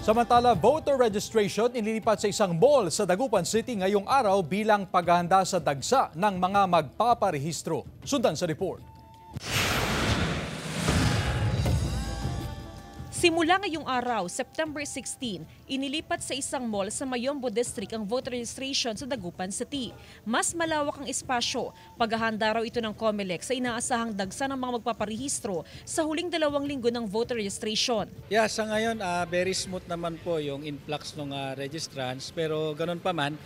Samantala, voter registration inilipat sa isang mall sa Dagupan City ngayong araw bilang paghahanda sa dagsa ng mga magpaparehistro. Sundan sa report. Simula ngayong araw, September 16, inilipat sa isang mall sa Mayombo District ang voter registration sa Dagupan City. Mas malawak ang espasyo. Paghahanda raw ito ng COMELEC sa inaasahang dagsa ng mga magpaparehistro sa huling 2 linggo ng voter registration. Yeah, sa ngayon, very smooth naman po yung influx ng registrants. Pero ganun pa man,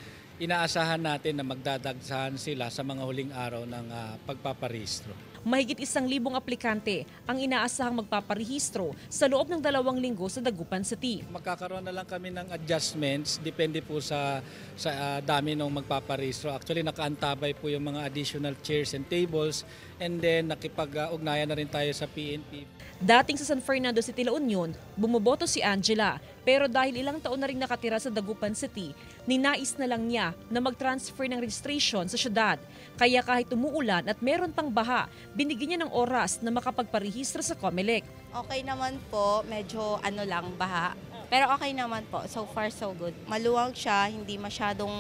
inaasahan natin na magdadagsahan sila sa mga huling araw ng pagpaparehistro. Mahigit 1,000 aplikante ang inaasahang magpaparehistro sa loob ng 2 linggo sa Dagupan City. Magkakaroon na lang kami ng adjustments, depende po sa dami ng magpaparehistro. Actually, nakaantabay po yung mga additional chairs and tables, and then nakipag-ugnayan na rin tayo sa PNP. Dating sa San Fernando City, La Union, bumoboto si Angela. Pero dahil ilang taon na rin nakatira sa Dagupan City, ninais na lang niya na mag-transfer ng registration sa syudad. Kaya kahit umuulan at meron pang baha, binigyan niya ng oras na makapagparehistro sa COMELEC. Okay naman po, medyo baha. Pero okay naman po, so far so good. Maluwag siya, hindi masyadong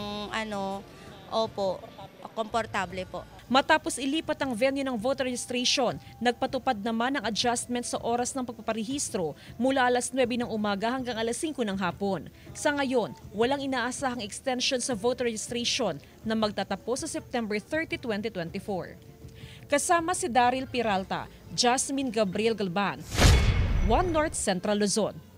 komportable po. Matapos ilipat ang venue ng voter registration, nagpatupad naman ng adjustment sa oras ng pagpaparehistro mula alas 9 ng umaga hanggang alas 5 ng hapon. Sa ngayon, walang inaasahang extension sa voter registration na magtatapos sa September 30, 2024. Kasama si Daryl Peralta, Jasmine Gabriel Galban, One North Central Luzon.